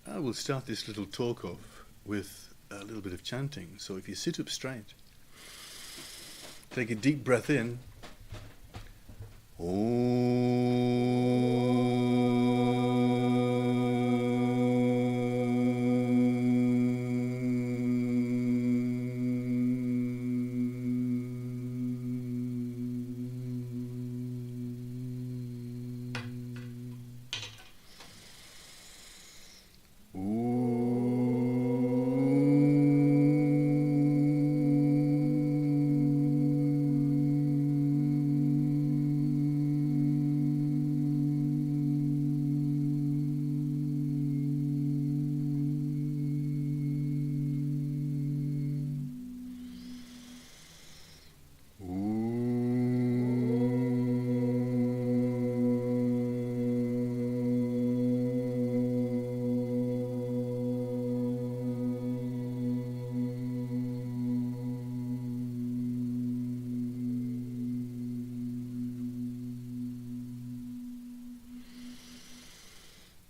I will start this little talk off with a little bit of chanting. So if you sit up straight, take a deep breath in.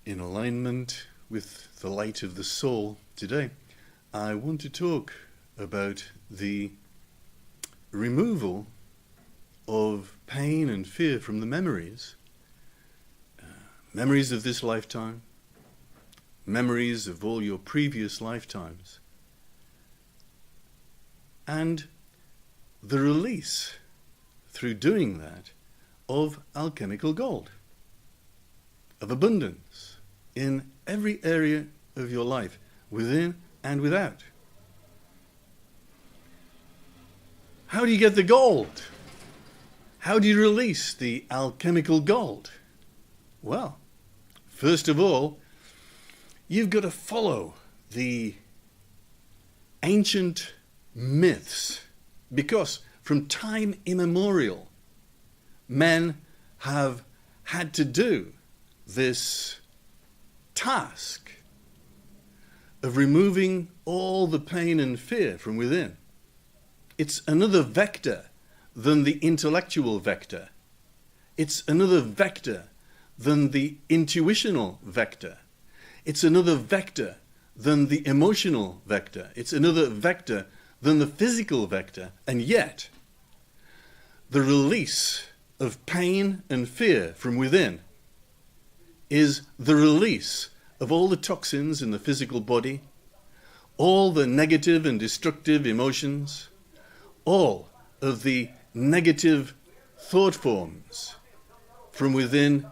In alignment with the light of the soul today, I want to talk about the removal of pain and fear from the memories. Memories of this lifetime, memories of all your previous lifetimes, and the release, through doing that, of alchemical gold, of abundance, in every area of your life, within and without. How do you get the gold? How do you release the alchemical gold? Well, first of all, you've got to follow the ancient myths, because from time immemorial, men have had to do this task of removing all the pain and fear from within. It's another vector than the intellectual vector. It's another vector than the intuitional vector. It's another vector than the emotional vector. It's another vector than the physical vector. And yet, the release of pain and fear from within is the release of all the toxins in the physical body, all the negative and destructive emotions, all of the negative thought forms from within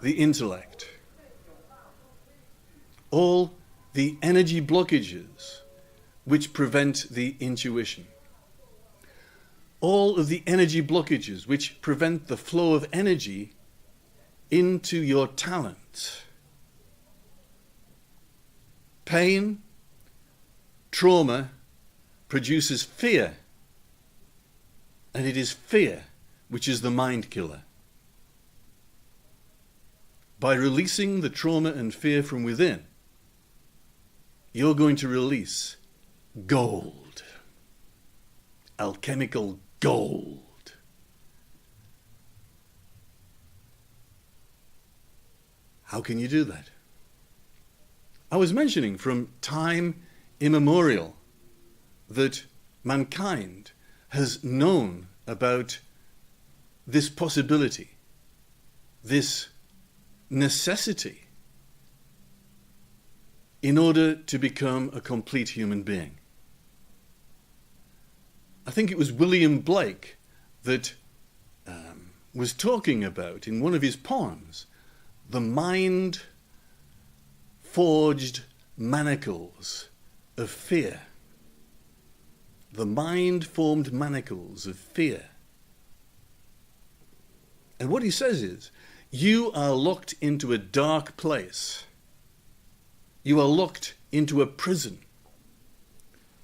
the intellect, all the energy blockages which prevent the intuition, all of the energy blockages which prevent the flow of energy into your talent. Pain, trauma produces fear, and it is fear which is the mind killer. By releasing the trauma and fear from within, you're going to release gold, alchemical gold. How can you do that? I was mentioning from time immemorial that mankind has known about this possibility, this necessity, in order to become a complete human being. I think it was William Blake that was talking about, in one of his poems, the mind-forged manacles of fear. The mind-formed manacles of fear. And what he says is, you are locked into a dark place. You are locked into a prison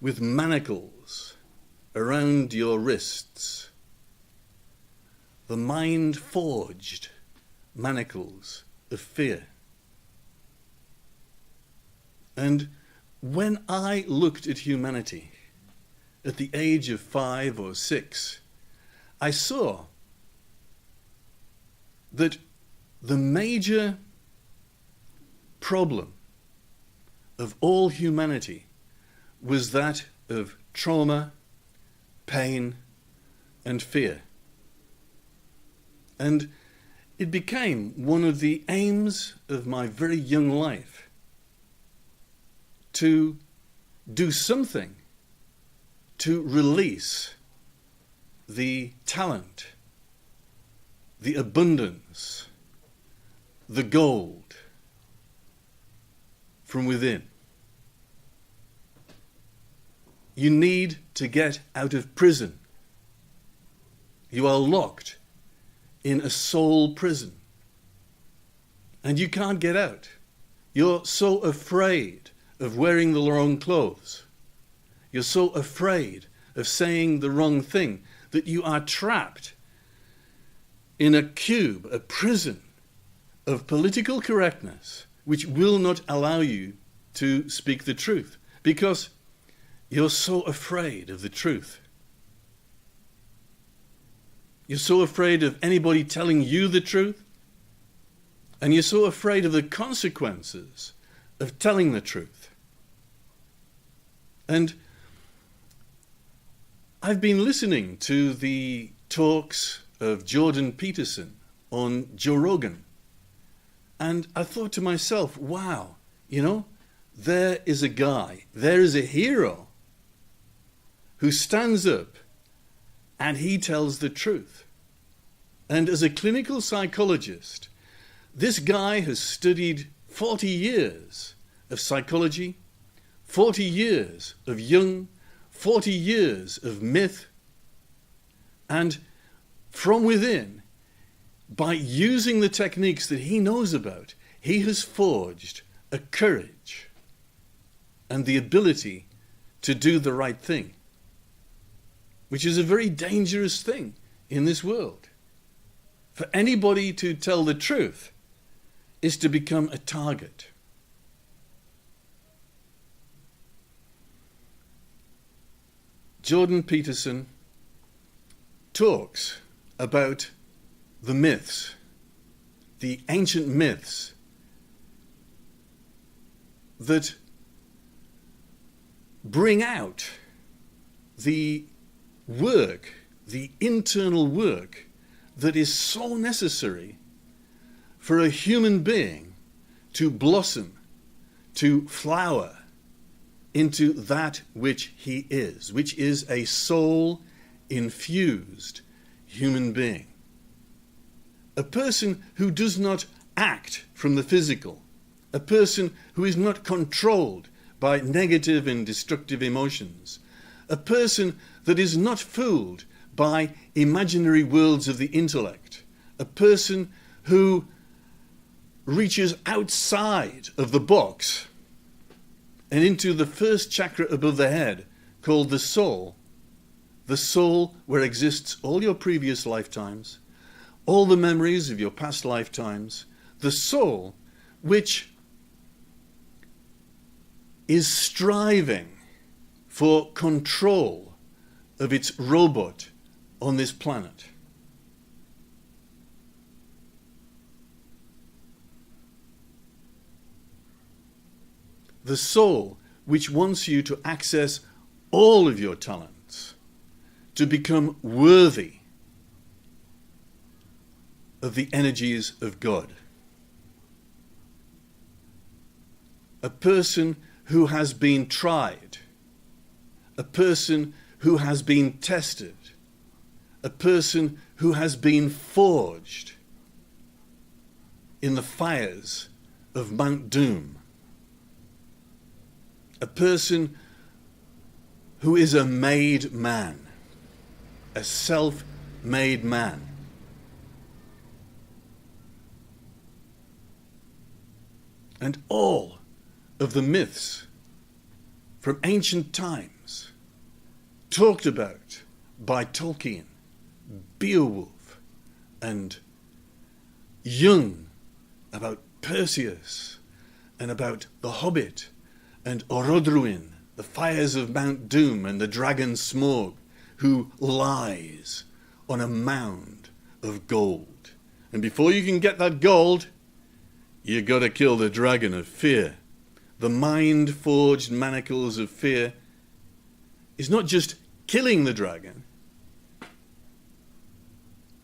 with manacles around your wrists. The mind-forged manacles of fear. And when I looked at humanity at the age of 5 or 6, I saw that the major problem of all humanity was that of trauma, pain, and fear. And it became one of the aims of my very young life to do something to release the talent, the abundance, the gold from within. You need to get out of prison. You are locked in a soul prison, and you can't get out. You're so afraid of wearing the wrong clothes. You're so afraid of saying the wrong thing that you are trapped in a cube, a prison of political correctness, which will not allow you to speak the truth, because you're so afraid of the truth. You're so afraid of anybody telling you the truth, and you're so afraid of the consequences of telling the truth. And I've been listening to the talks of Jordan Peterson on Joe Rogan, and I thought to myself, wow, there is a guy, there is a hero who stands up and he tells the truth. And as a clinical psychologist, this guy has studied 40 years of psychology, 40 years of Jung, 40 years of myth, and from within, by using the techniques that he knows about, he has forged a courage and the ability to do the right thing, which is a very dangerous thing in this world. For anybody to tell the truth is to become a target. Jordan Peterson talks about the myths, the ancient myths that bring out the work, the internal work that is so necessary for a human being to blossom, to flower into that which he is, which is a soul-infused human being. A person who does not act from the physical, a person who is not controlled by negative and destructive emotions, a person that is not fooled by imaginary worlds of the intellect, a person who reaches outside of the box and into the first chakra above the head, called the soul where exists all your previous lifetimes, all the memories of your past lifetimes, the soul which is striving for control of its robot on this planet. The soul which wants you to access all of your talents, to become worthy of the energies of God. A person who has been tried, a person who has been tested, a person who has been forged in the fires of Mount Doom, a person who is a made man, a self-made man. And all of the myths from ancient times talked about by Tolkien, Beowulf, and Jung, about Perseus, and about the Hobbit, and Orodruin, the fires of Mount Doom, and the dragon Smaug, who lies on a mound of gold. And before you can get that gold, you got to kill the dragon of fear. The mind-forged manacles of fear is not just killing the dragon,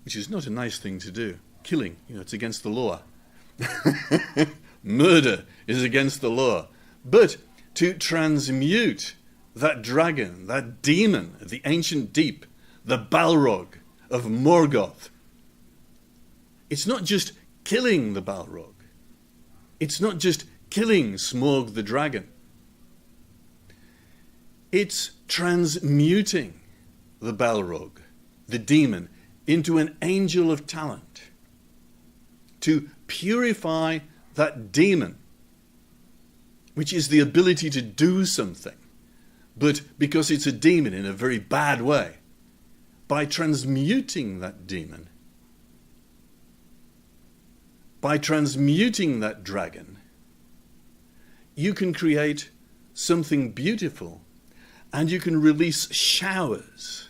which is not a nice thing to do. Killing, it's against the law. Murder is against the law. But to transmute that dragon, that demon of the ancient deep, the Balrog of Morgoth, it's not just killing the Balrog. It's not just killing Smaug the dragon. It's transmuting the Balrog, the demon, into an angel of talent, to purify that demon, which is the ability to do something, but because it's a demon in a very bad way, by transmuting that demon, by transmuting that dragon, you can create something beautiful, and you can release showers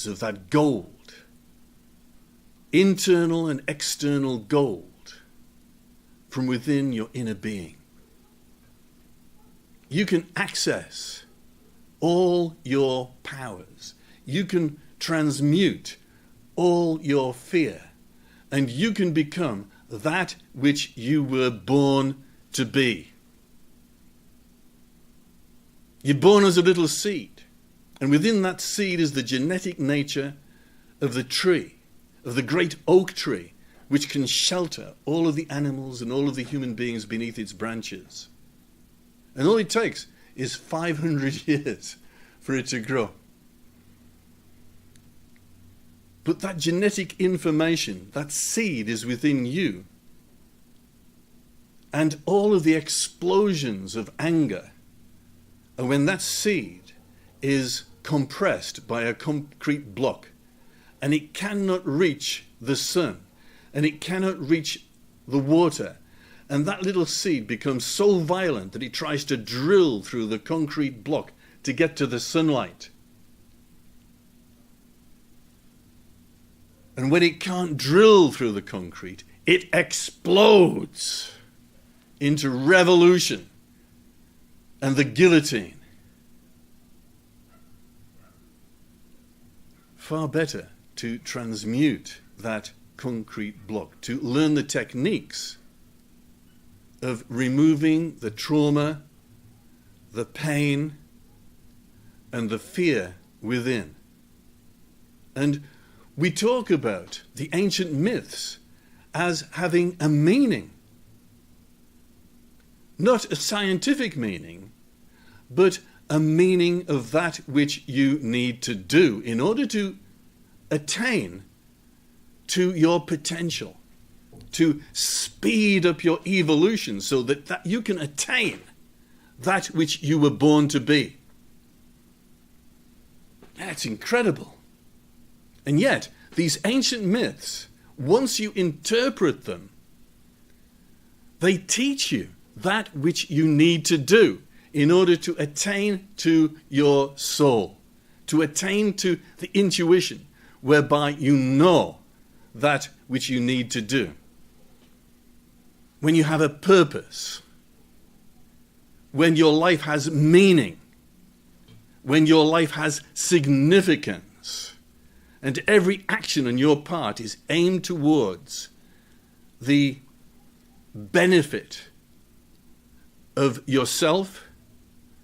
of that gold, internal and external gold, from within your inner being. You can access all your powers. You can transmute all your fear, and you can become that which you were born to be. You're born as a little seed, and within that seed is the genetic nature of the tree, of the great oak tree, which can shelter all of the animals and all of the human beings beneath its branches. And all it takes is 500 years for it to grow. But that genetic information, that seed, is within you. And all of the explosions of anger, and when that seed is compressed by a concrete block, and it cannot reach the sun, and it cannot reach the water, and that little seed becomes so violent that it tries to drill through the concrete block to get to the sunlight. And when it can't drill through the concrete, it explodes into revolution and the guillotine. Far better to transmute that concrete block, to learn the techniques of removing the trauma, the pain, and the fear within. And we talk about the ancient myths as having a meaning. Not a scientific meaning, but a meaning of that which you need to do in order to attain to your potential, to speed up your evolution so that you can attain that which you were born to be. That's incredible. And yet, these ancient myths, once you interpret them, they teach you that which you need to do in order to attain to your soul, to attain to the intuition whereby you know that which you need to do. When you have a purpose, when your life has meaning, when your life has significance, and every action on your part is aimed towards the benefit of yourself,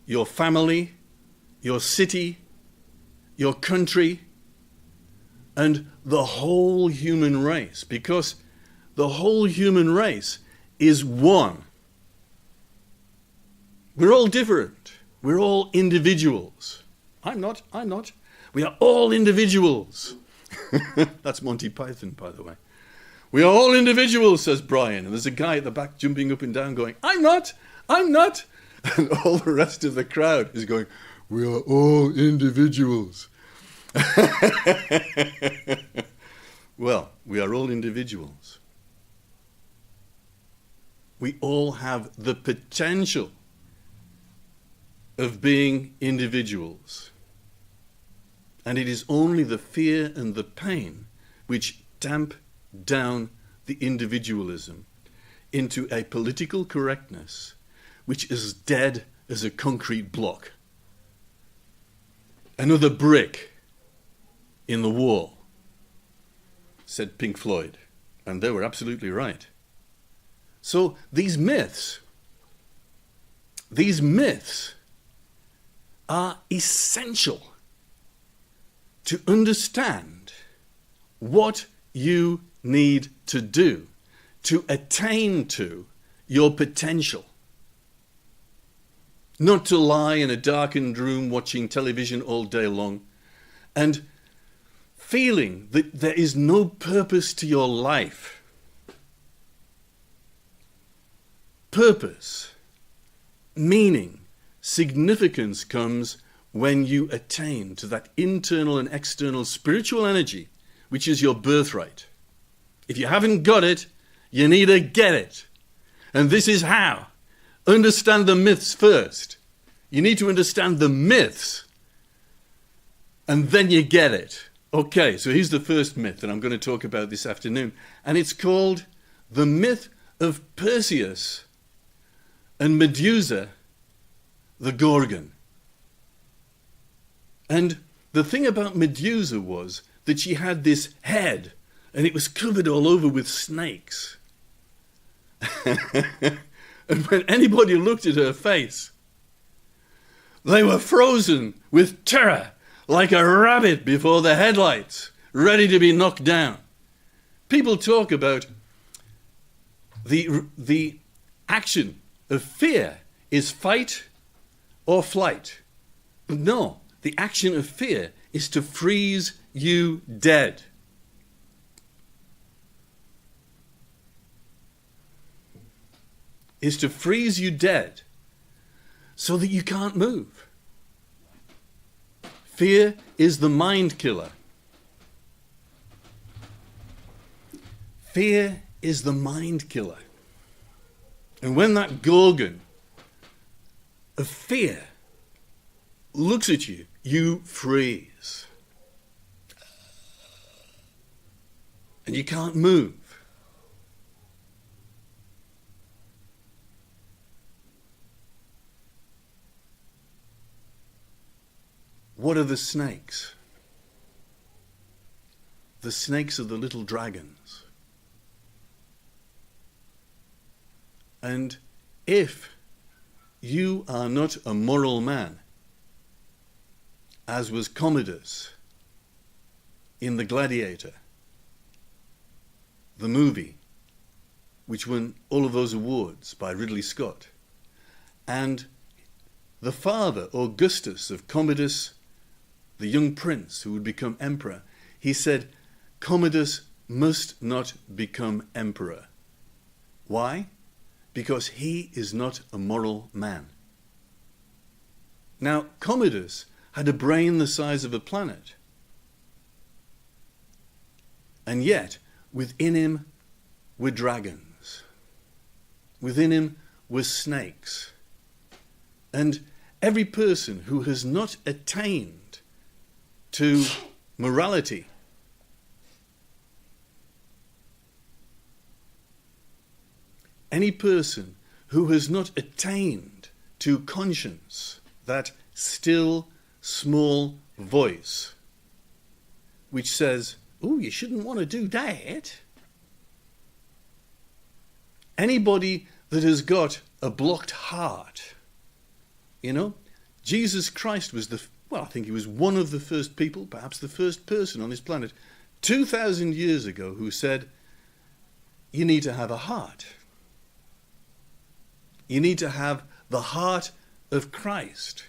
your family, your city, your country, and the whole human race, because the whole human race is one. We're all different. We're all individuals. I'm not. We are all individuals. That's Monty Python, by the way. We are all individuals, says Brian. And there's a guy at the back jumping up and down going, I'm not. And all the rest of the crowd is going, we are all individuals. Well, we are all individuals. We all have the potential of being individuals. And it is only the fear and the pain which damp down the individualism into a political correctness which is dead as a concrete block. Another brick in the wall, said Pink Floyd, and they were absolutely right. So these myths are essential to understand what you need to do to attain to your potential. Not to lie in a darkened room watching television all day long and feeling that there is no purpose to your life. Purpose, meaning, significance comes when you attain to that internal and external spiritual energy, which is your birthright. If you haven't got it, you need to get it. And this is how. Understand the myths first. You need to understand the myths, and then you get it. Okay, so here's the first myth that I'm going to talk about this afternoon, and it's called the myth of Perseus and Medusa, the Gorgon. And the thing about Medusa was that she had this head, and it was covered all over with snakes. And when anybody looked at her face, they were frozen with terror, like a rabbit before the headlights, ready to be knocked down. People talk about the action of fear is fight or flight. No, the action of fear is to freeze you dead. Is to freeze you dead so that you can't move. Fear is the mind killer. Fear is the mind killer. And when that Gorgon of fear looks at you, you freeze. And you can't move. What are the snakes? The snakes are the little dragons. And if you are not a moral man, as was Commodus in The Gladiator, the movie, which won all of those awards by Ridley Scott, and the father, Augustus, of Commodus, the young prince who would become emperor, he said, Commodus must not become emperor. Why? Because he is not a moral man. Now, Commodus had a brain the size of a planet. And yet, within him were dragons. Within him were snakes. And every person who has not attained to morality, any person who has not attained to conscience, that still small voice which says, oh, you shouldn't want to do that. Anybody that has got a blocked heart, you know, Jesus Christ was I think he was one of the first people, perhaps the first person on this planet, 2,000 years ago, who said, you need to have a heart. You need to have the heart of Christ.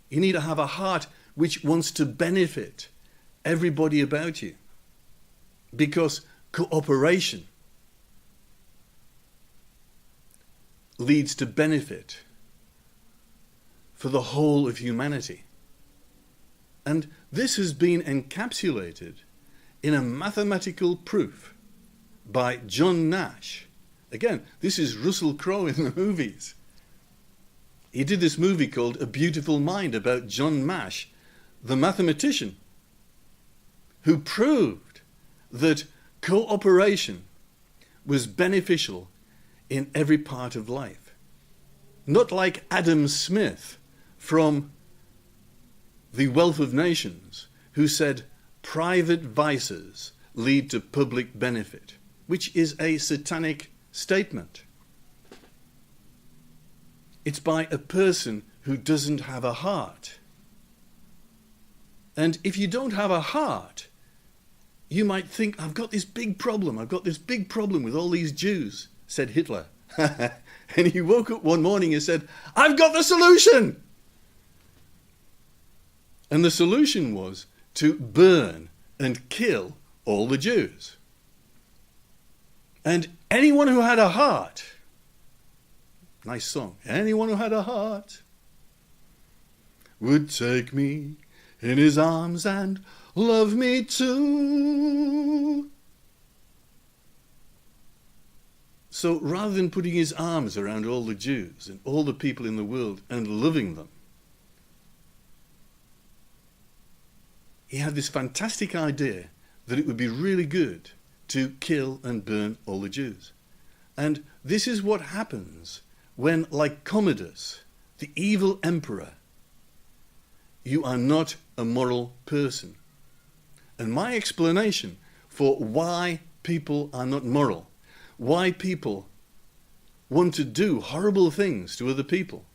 You need to have a heart which wants to benefit everybody about you. Because cooperation leads to benefit for the whole of humanity. And this has been encapsulated in a mathematical proof by John Nash. Again, this is Russell Crowe in the movies. He did this movie called A Beautiful Mind about John Nash, the mathematician, who proved that cooperation was beneficial in every part of life. Not like Adam Smith from The Wealth of Nations, who said private vices lead to public benefit, which is a satanic statement. It's by a person who doesn't have a heart. And if you don't have a heart, you might think, I've got this big problem with all these Jews, said Hitler. And he woke up one morning and said, I've got the solution! And the solution was to burn and kill all the Jews. And anyone who had a heart, nice song, anyone who had a heart would take me in his arms and love me too. So rather than putting his arms around all the Jews and all the people in the world and loving them, he had this fantastic idea that it would be really good to kill and burn all the Jews. And this is what happens when, like Commodus, the evil emperor, you are not a moral person. And my explanation for why people are not moral, why people want to do horrible things to other people,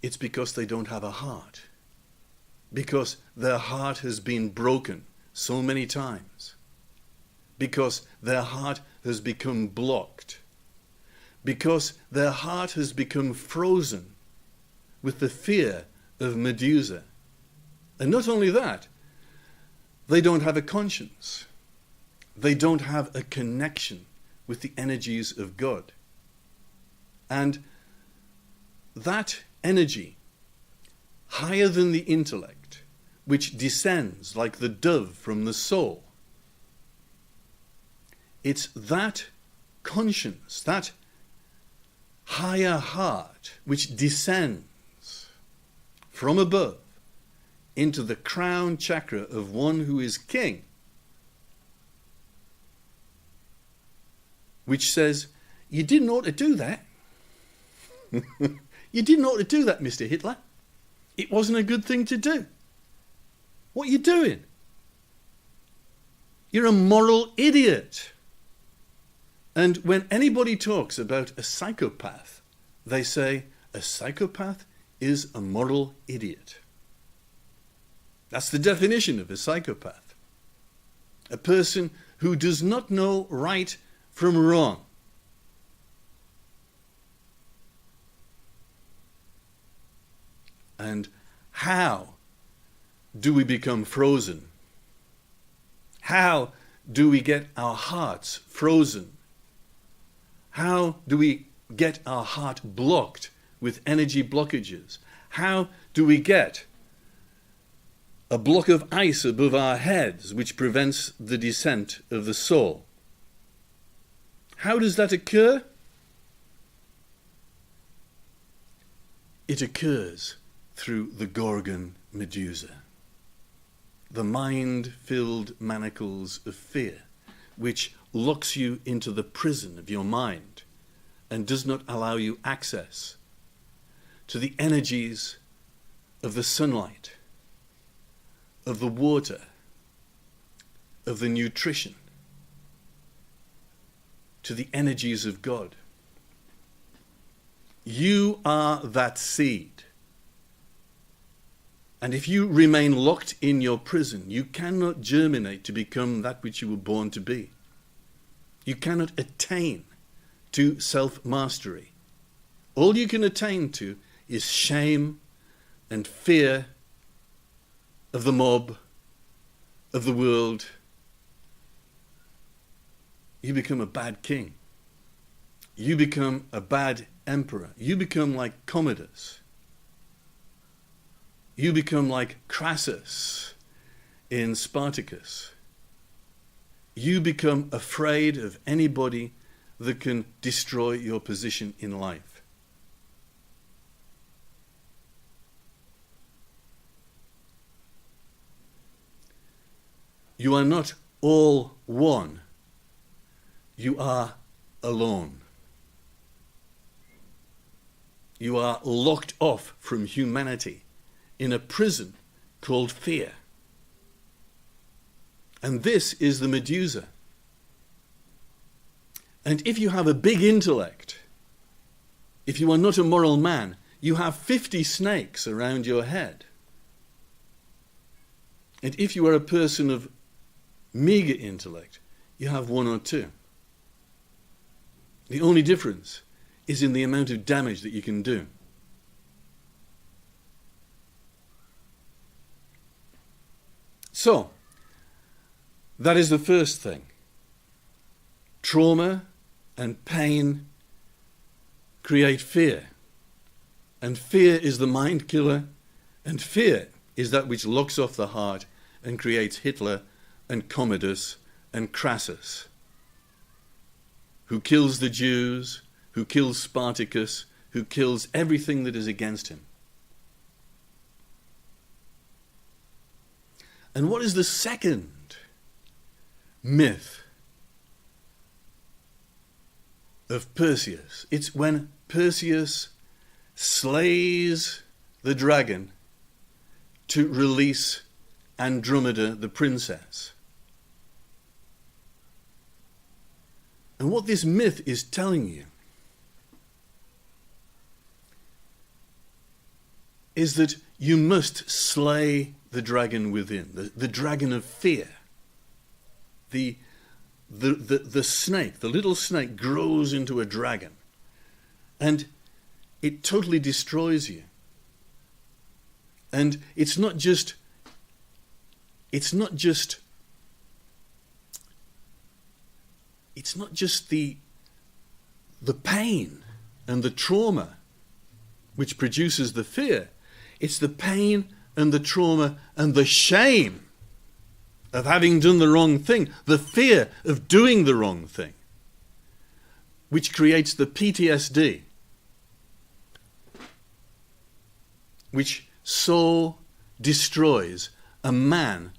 it's because they don't have a heart. Because their heart has been broken so many times. Because their heart has become blocked. Because their heart has become frozen with the fear of Medusa. And not only that, they don't have a conscience. They don't have a connection with the energies of God. And that energy, higher than the intellect, which descends like the dove from the soul, it's that conscience, that higher heart, which descends from above into the crown chakra of one who is king, which says, you didn't ought to do that. You didn't ought to do that, Mr. Hitler. It wasn't a good thing to do. What are you doing? You're a moral idiot. And when anybody talks about a psychopath, they say a psychopath is a moral idiot. That's the definition of a psychopath. A person who does not know right from wrong. And how do we become frozen? How do we get our hearts frozen? How do we get our heart blocked with energy blockages? How do we get a block of ice above our heads which prevents the descent of the soul? How does that occur? It occurs through the Gorgon Medusa, the mind-filled manacles of fear, which locks you into the prison of your mind and does not allow you access to the energies of the sunlight, of the water, of the nutrition, to the energies of God. You are that seed. And if you remain locked in your prison, you cannot germinate to become that which you were born to be. You cannot attain to self-mastery. All you can attain to is shame and fear of the mob, of the world. You become a bad king. You become a bad emperor. You become like Commodus. You become like Crassus in Spartacus. You become afraid of anybody that can destroy your position in life. You are not all one, you are alone. You are locked off from humanity in a prison called fear. And this is the Medusa. And if you have a big intellect, if you are not a moral man, you have 50 snakes around your head. And if you are a person of meager intellect, you have 1 or 2. The only difference is in the amount of damage that you can do. So, that is the first thing. Trauma and pain create fear. And fear is the mind killer, and fear is that which locks off the heart and creates Hitler and Commodus and Crassus, who kills the Jews, who kills Spartacus, who kills everything that is against him. And what is the second myth of Perseus? It's when Perseus slays the dragon to release Andromeda, the princess. And what this myth is telling you is that you must slay the dragon within, the dragon of fear. The snake, the little snake, grows into a dragon, and it totally destroys you. And it's not just the pain and the trauma which produces the fear. It's the pain and the trauma and the shame of having done the wrong thing, the fear of doing the wrong thing, which creates the PTSD, which so destroys a man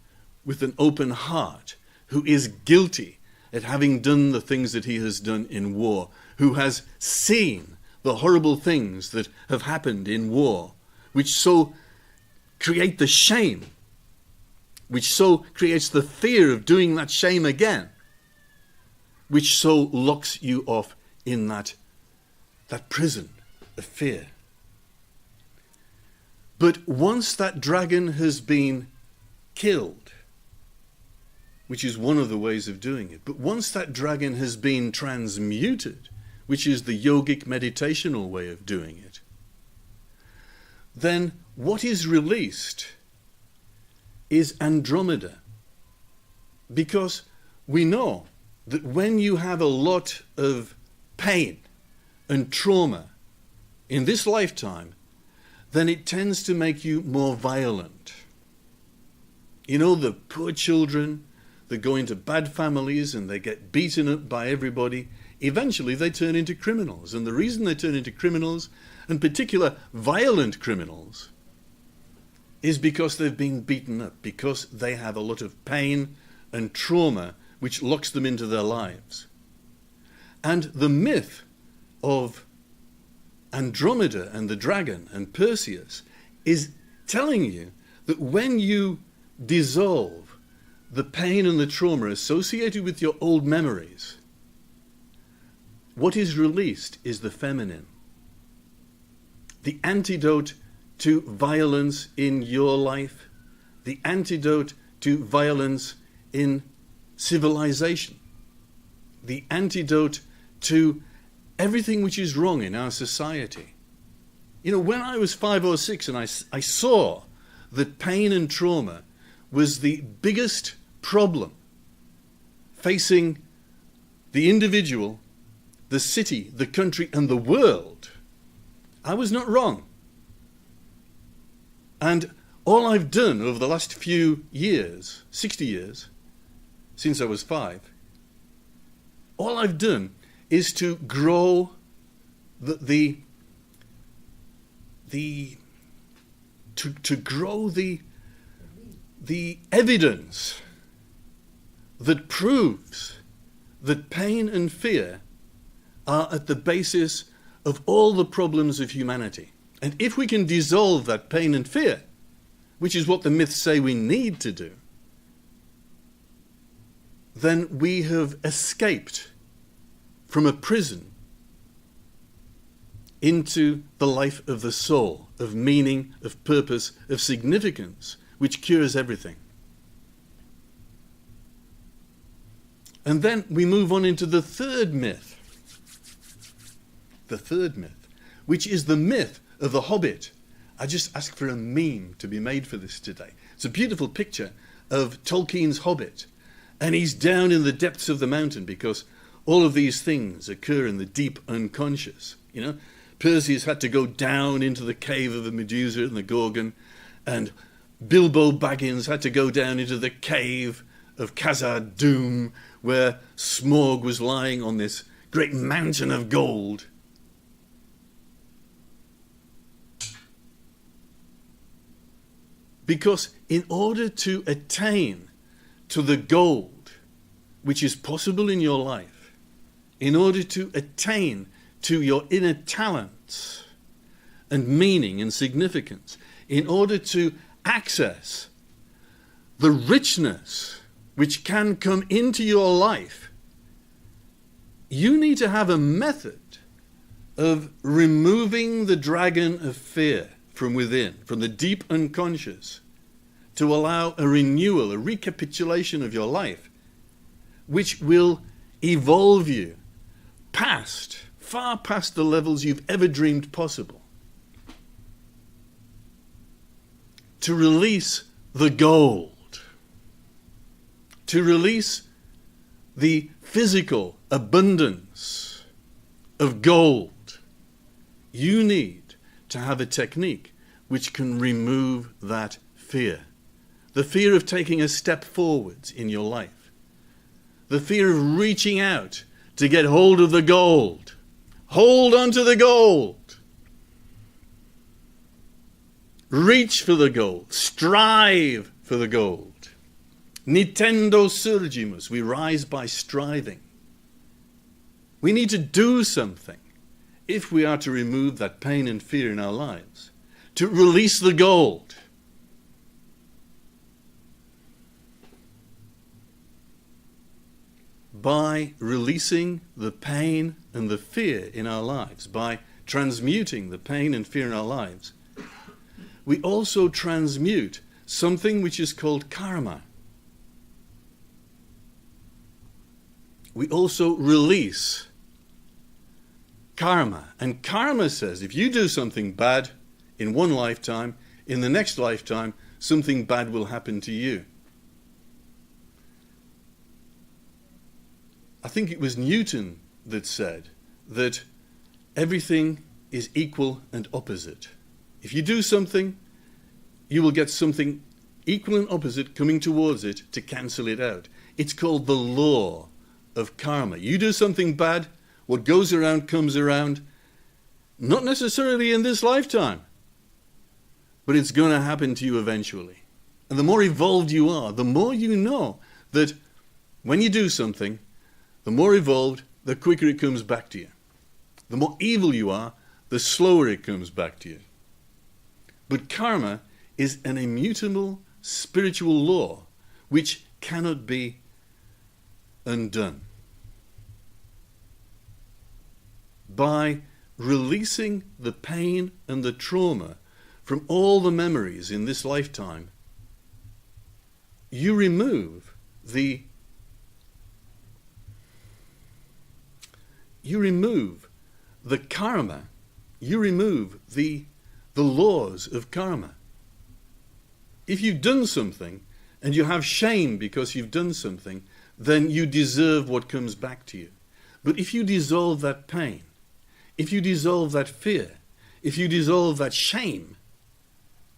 with an open heart who is guilty at having done the things that he has done in war, who has seen the horrible things that have happened in war, which so create the shame, which so creates the fear of doing that shame again, which so locks you off in that prison of fear. But once that dragon has been killed, which is one of the ways of doing it, but once that dragon has been transmuted, which is the yogic meditational way of doing it, then what is released is Andromeda. Because we know that when you have a lot of pain and trauma in this lifetime, then it tends to make you more violent. You know, the poor children that go into bad families and they get beaten up by everybody, eventually they turn into criminals. And the reason they turn into criminals, in particular violent criminals, is because they've been beaten up, because they have a lot of pain and trauma which locks them into their lives. And the myth of Andromeda and the dragon and Perseus is telling you that when you dissolve the pain and the trauma associated with your old memories, what is released is the feminine. The antidote to violence in your life, the antidote to violence in civilization, the antidote to everything which is wrong in our society. You know, when I was 5 or 6 and I saw that pain and trauma was the biggest problem facing the individual, the city, the country, and the world, I was not wrong. And all I've done over the last few years, 60 years, since I was 5, all I've done is to grow the evidence that proves that pain and fear are at the basis of all the problems of humanity. And if we can dissolve that pain and fear, which is what the myths say we need to do, then we have escaped from a prison into the life of the soul, of meaning, of purpose, of significance, which cures everything. And then we move on into the third myth. The third myth, which is the myth of the Hobbit. I just asked for a meme to be made for this today. It's a beautiful picture of Tolkien's Hobbit. And he's down in the depths of the mountain because all of these things occur in the deep unconscious. You know, Perseus had to go down into the cave of the Medusa and the Gorgon, and Bilbo Baggins had to go down into the cave of Khazad-dûm, where Smaug was lying on this great mountain of gold. Because in order to attain to the gold which is possible in your life, in order to attain to your inner talents and meaning and significance, in order to access the richness which can come into your life, you need to have a method of removing the dragon of fear from within, from the deep unconscious, to allow a renewal, a recapitulation of your life, which will evolve you past, far past the levels you've ever dreamed possible. To release the gold, to release the physical abundance of gold, you need to have a technique which can remove that fear. The fear of taking a step forwards in your life. The fear of reaching out to get hold of the gold. Hold on to the gold. Reach for the gold. Strive for the gold. Nintendo surgimus. We rise by striving. We need to do something if we are to remove that pain and fear in our lives. To release the gold. By releasing the pain and the fear in our lives, by transmuting the pain and fear in our lives, we also transmute something which is called karma. We also release karma. And karma says if you do something bad in one lifetime, in the next lifetime, something bad will happen to you. I think it was Newton that said that everything is equal and opposite. If you do something, you will get something equal and opposite coming towards it to cancel it out. It's called the law of karma. You do something bad, what goes around comes around, not necessarily in this lifetime, but it's going to happen to you eventually. And the more evolved you are, the more you know that when you do something, the more evolved, the quicker it comes back to you. The more evil you are, the slower it comes back to you. But karma is an immutable spiritual law which cannot be undone. By releasing the pain and the trauma from all the memories in this lifetime, you remove the karma, you remove the laws of karma. If you've done something and you have shame because you've done something, then you deserve what comes back to you. But if you dissolve that pain, if you dissolve that fear, if you dissolve that shame,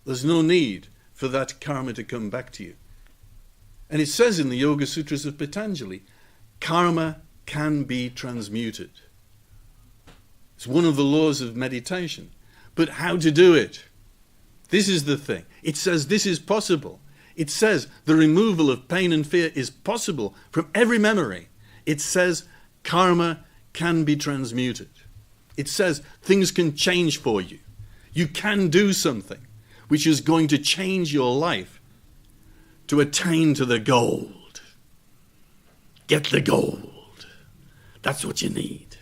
there's no need for that karma to come back to you. And it says in the Yoga Sutras of Patanjali, karma can be transmuted. It's one of the laws of meditation. But how to do it? This is the thing. It says this is possible. It says the removal of pain and fear is possible from every memory. It says karma can be transmuted. It says things can change for you. You can do something which is going to change your life to attain to the gold. Get the gold. That's what you need.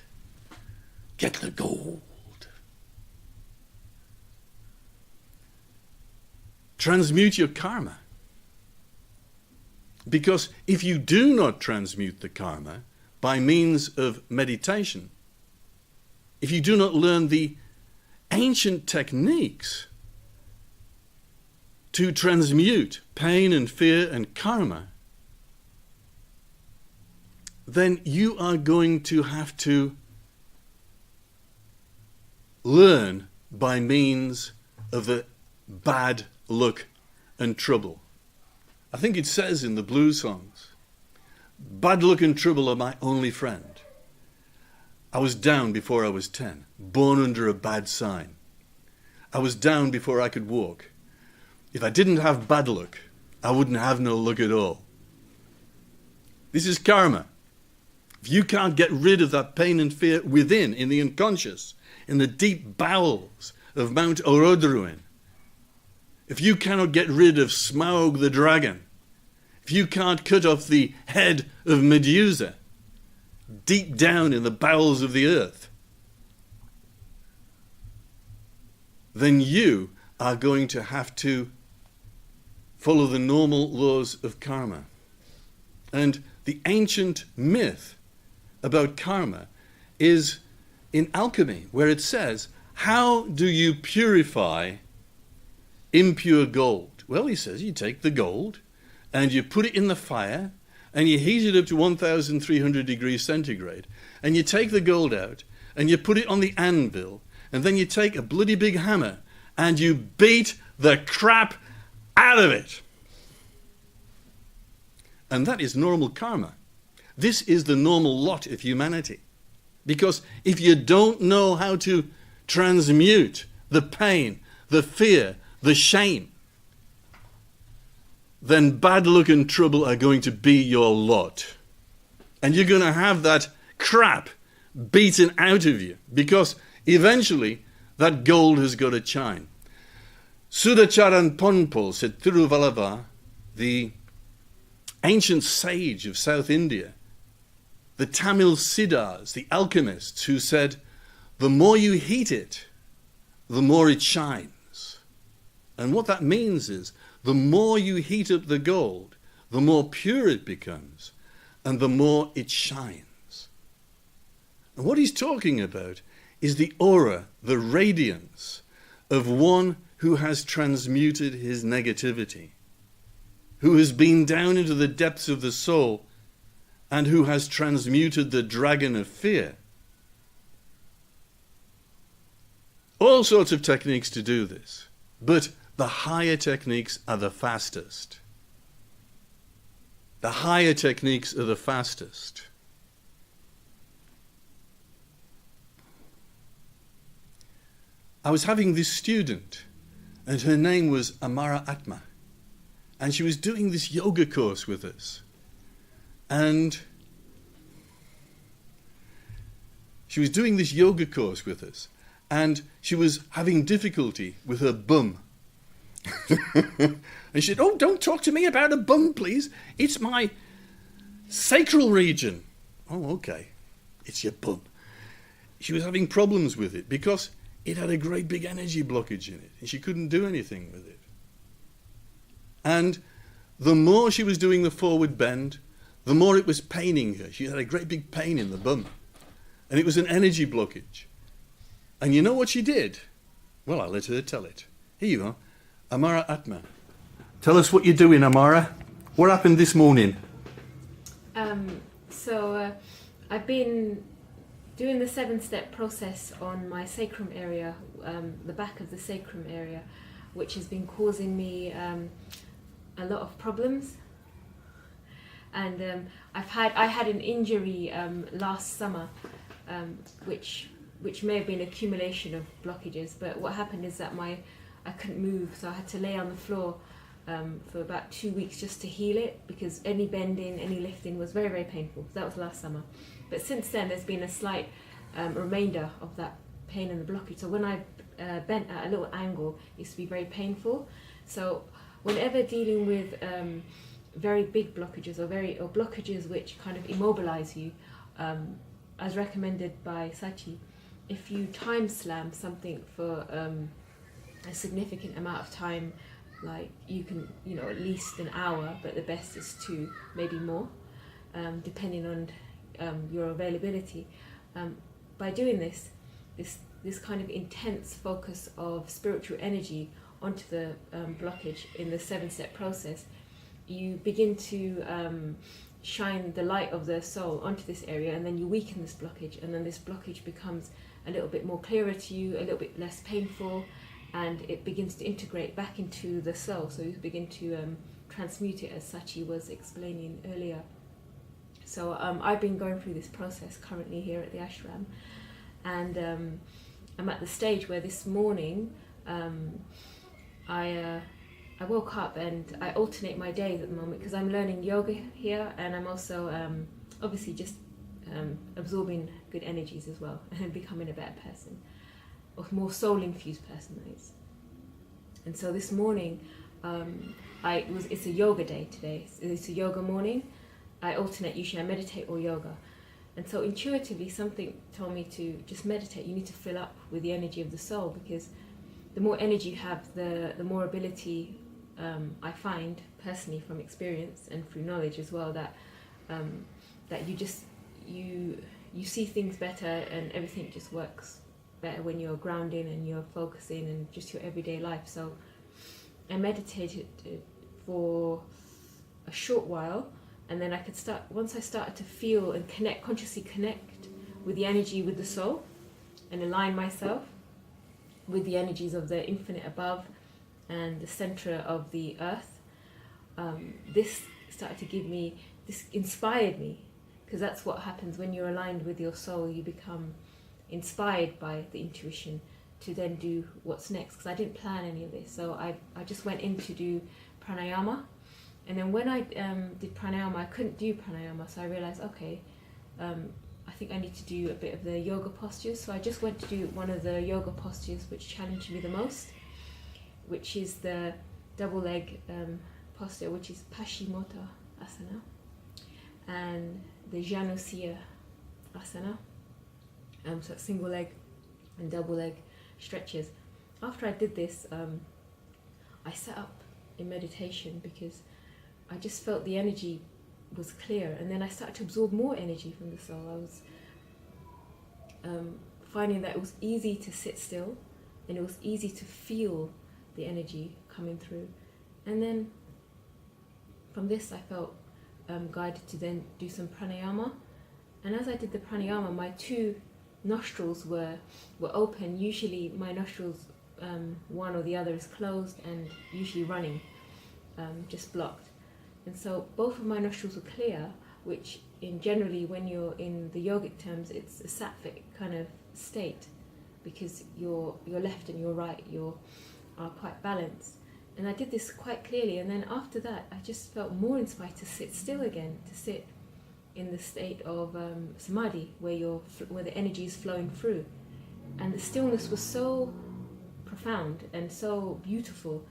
Get the gold. Transmute your karma. Because if you do not transmute the karma by means of meditation, if you do not learn the ancient techniques to transmute pain and fear and karma, then you are going to have to learn by means of the bad luck and trouble. I think it says in the blues songs, bad luck and trouble are my only friend. I was down before I was 10, born under a bad sign. I was down before I could walk. If I didn't have bad luck, I wouldn't have no luck at all. This is karma. If you can't get rid of that pain and fear within, in the unconscious, in the deep bowels of Mount Orodruin, if you cannot get rid of Smaug the dragon, if you can't cut off the head of Medusa, deep down in the bowels of the earth, then you are going to have to follow the normal laws of karma. And the ancient myth about karma is in alchemy, where it says, how do you purify impure gold? Well, he says you take the gold and you put it in the fire and you heat it up to 1,300 degrees centigrade, and you take the gold out and you put it on the anvil, and then you take a bloody big hammer and you beat the crap out of it. And that is normal karma. This is the normal lot of humanity. Because if you don't know how to transmute the pain, the fear, the shame, then bad luck and trouble are going to be your lot. And you're going to have that crap beaten out of you, because eventually that gold has got to shine. Sudacharan Ponpol said, Thiruvalava, the ancient sage of South India, the Tamil Siddhas, the alchemists, who said, the more you heat it, the more it shines. And what that means is, the more you heat up the gold, the more pure it becomes, and the more it shines. And what he's talking about is the aura, the radiance of one who has transmuted his negativity, who has been down into the depths of the soul, and who has transmuted the dragon of fear. All sorts of techniques to do this, but the higher techniques are the fastest. The higher techniques are the fastest. I was having this student, and her name was Amara Atma, and she was doing this yoga course with us. And she was doing this yoga course with us, and she was having difficulty with her bum. And she said, oh, don't talk to me about a bum, please. It's my sacral region. Oh, okay. It's your bum. She was having problems with it because it had a great big energy blockage in it, and she couldn't do anything with it. And the more she was doing the forward bend, the more it was paining her. She had a great big pain in the bum. And it was an energy blockage. And you know what she did? Well, I'll let her tell it. Here you are. Amara Atma. Tell us what you're doing, Amara. What happened this morning? I've been doing the 7-step process on my sacrum area, the back of the sacrum area, which has been causing me a lot of problems. And I had an injury last summer, which may have been accumulation of blockages. But what happened is that I couldn't move, so I had to lay on the floor for about 2 weeks just to heal it, because any bending, any lifting was very, very painful. That was last summer. But since then, there's been a slight remainder of that pain and the blockage. So when I bent at a little angle, it used to be very painful. So whenever dealing with very big blockages or blockages which kind of immobilize you, as recommended by Sachi, if you time slam something for a significant amount of time, like you can, at least an hour, but the best is 2, maybe more, depending on your availability. By doing this kind of intense focus of spiritual energy onto the blockage in the 7-step process, you begin to shine the light of the soul onto this area, and then you weaken this blockage, and then this blockage becomes a little bit more clearer to you, a little bit less painful, and it begins to integrate back into the soul. So you begin to transmute it, as Sachi was explaining earlier. So I've been going through this process currently here at the ashram, and I'm at the stage where this morning I woke up, and I alternate my days at the moment because I'm learning yoga here, and I'm also obviously just absorbing good energies as well and becoming a better person, or more soul-infused person, that is. And so this morning, it's a yoga day today. It's a yoga morning. I alternate, usually I meditate or yoga. And so intuitively something told me to just meditate. You need to fill up with the energy of the soul, because the more energy you have, the more ability I find personally from experience and through knowledge as well, that you see things better, and everything just works better when you're grounding and you're focusing and just your everyday life. So I meditated for a short while, and then once I started to feel and consciously connect with the energy, with the soul, and align myself with the energies of the infinite above and the center of the earth, this inspired me, because that's what happens when you're aligned with your soul. You become inspired by the intuition to then do what's next, because I didn't plan any of this. So I just went in to do pranayama, and then when I did pranayama, I couldn't do pranayama, so I realized, okay, I think I need to do a bit of the yoga postures. So I just went to do one of the yoga postures which challenged me the most, which is the double leg posture, which is Paschimottanasana, and the Janusya asana, so single leg and double leg stretches. After I did this, I sat up in meditation, because I just felt the energy was clear, and then I started to absorb more energy from the soul. I was finding that it was easy to sit still, and it was easy to feel the energy coming through. And then from this I felt guided to then do some pranayama, and as I did the pranayama, my 2 nostrils were open. Usually my nostrils, one or the other, is closed and usually running, just blocked. And so both of my nostrils were clear, which generally when you're in the yogic terms, it's a sattvic kind of state, because your left and your right are quite balanced. And I did this quite clearly, and then after that I just felt more inspired to sit still again, to sit in the state of samadhi, where the energy is flowing through. And the stillness was so profound and so beautiful,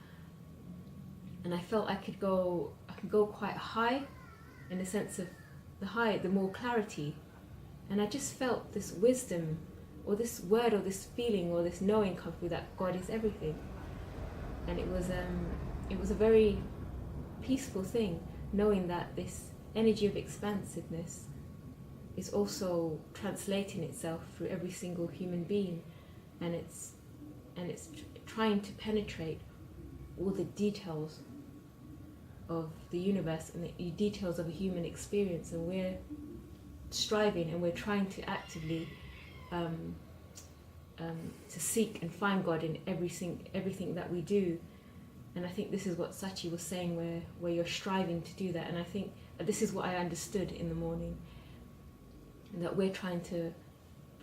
and I felt I could go quite high, in the sense of the more clarity. And I just felt this wisdom, or this word, or this feeling, or this knowing come through, that God is everything. And it was a very peaceful thing, knowing that this energy of expansiveness is also translating itself through every single human being, and it's trying to penetrate all the details of the universe and the details of a human experience. And we're striving, and we're trying to actively to seek and find God in everything that we do. And I think this is what Sachi was saying, where you're striving to do that. And I think this is what I understood in the morning, that we're trying to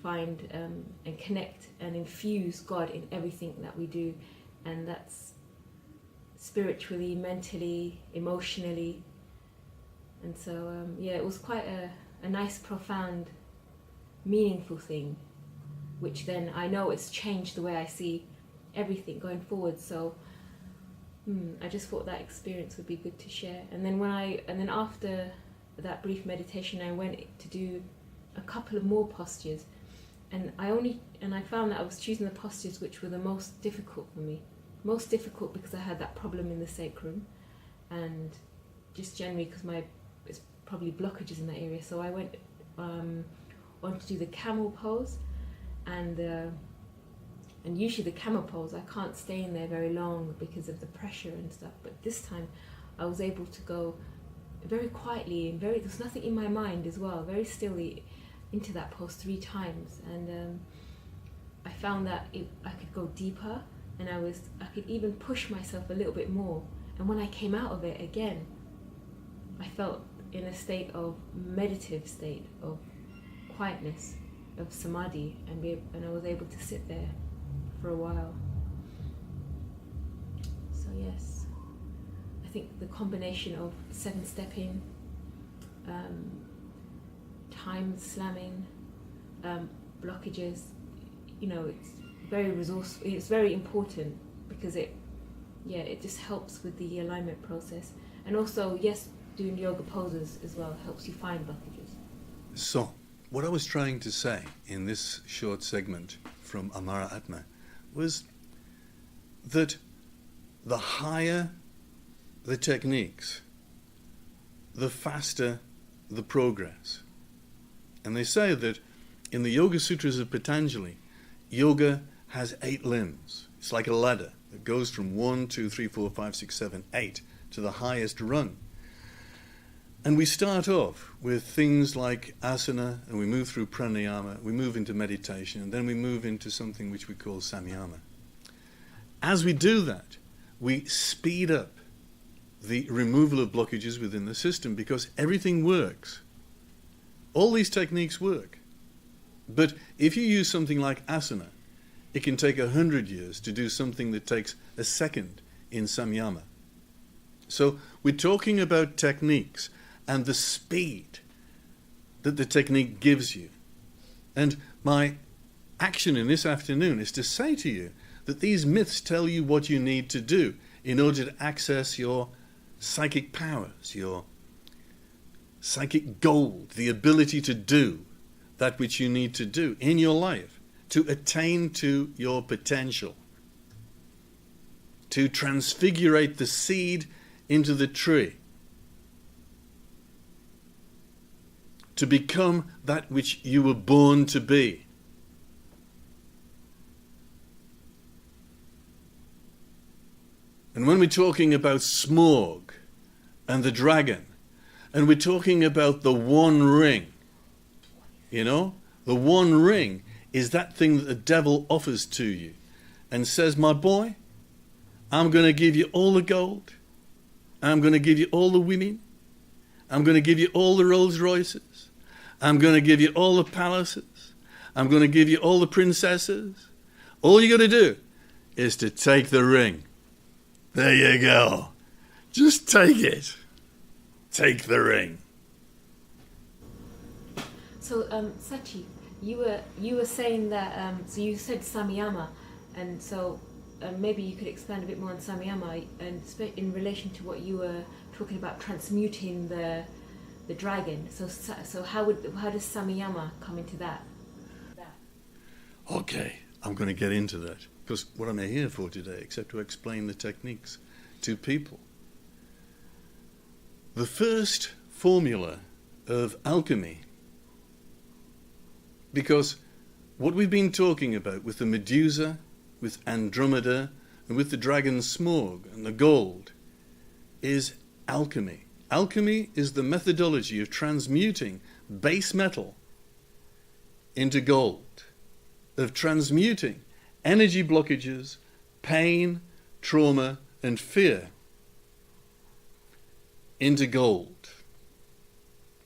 find and connect and infuse God in everything that we do. And that's spiritually, mentally, emotionally. And so, it was quite a nice, profound, meaningful thing, which then I know it's changed the way I see everything going forward. So I just thought that experience would be good to share. And then after that brief meditation, I went to do a couple of more postures, and I found that I was choosing the postures which were the most difficult for me. Most difficult because I had that problem in the sacrum, and just generally because it's probably blockages in that area. So I went on to do the camel pose, and usually the camel pose I can't stay in there very long because of the pressure and stuff. But this time I was able to go very quietly and there's nothing in my mind as well, very stilly into that pose 3 times, and I found that I could go deeper, and I could even push myself a little bit more. And when I came out of it again, I felt in a state of meditative state of quietness, of samadhi, and I was able to sit there for a while. So yes, I think the combination of 7-stepping, time slamming, blockages, it's very resourceful. It's very important because it just helps with the alignment process, and also doing yoga poses as well helps you find blockages. So, what I was trying to say in this short segment from Amara Atma was that the higher the techniques, the faster the progress. And they say that in the Yoga Sutras of Patanjali, yoga has 8 limbs. It's like a ladder that goes from 1, 2, 3, 4, 5, 6, 7, 8 to the highest rung. And we start off with things like asana, and we move through pranayama, we move into meditation, and then we move into something which we call samyama. As we do that, we speed up the removal of blockages within the system because everything works. All these techniques work. But if you use something like asana, it can take 100 years to do something that takes a second in samyama. So we're talking about techniques and the speed that the technique gives you. And my action in this afternoon is to say to you that these myths tell you what you need to do in order to access your psychic powers, your psychic gold, the ability to do that which you need to do in your life, to attain to your potential, to transfigurate the seed into the tree, to become that which you were born to be. And when we're talking about Smog and the dragon, and we're talking about the one ring, the one ring is that thing that the devil offers to you and says, my boy, I'm going to give you all the gold, I'm going to give you all the women, I'm going to give you all the Rolls Royces, I'm going to give you all the palaces, I'm going to give you all the princesses. All you got to do is to take the ring. There you go. Just take it. Take the ring. So, Sachi, you were saying that. So you said samyama, and so maybe you could expand a bit more on samyama, and in relation to what you were talking about, transmuting the dragon. So how does samyama come into that? Okay, I'm going to get into that because what am I here for today except to explain the techniques to people? The first formula of alchemy, because what we've been talking about with the Medusa, with Andromeda, and with the dragon Smog and the gold, is alchemy. Alchemy is the methodology of transmuting base metal into gold, of transmuting energy blockages, pain, trauma, and fear into gold.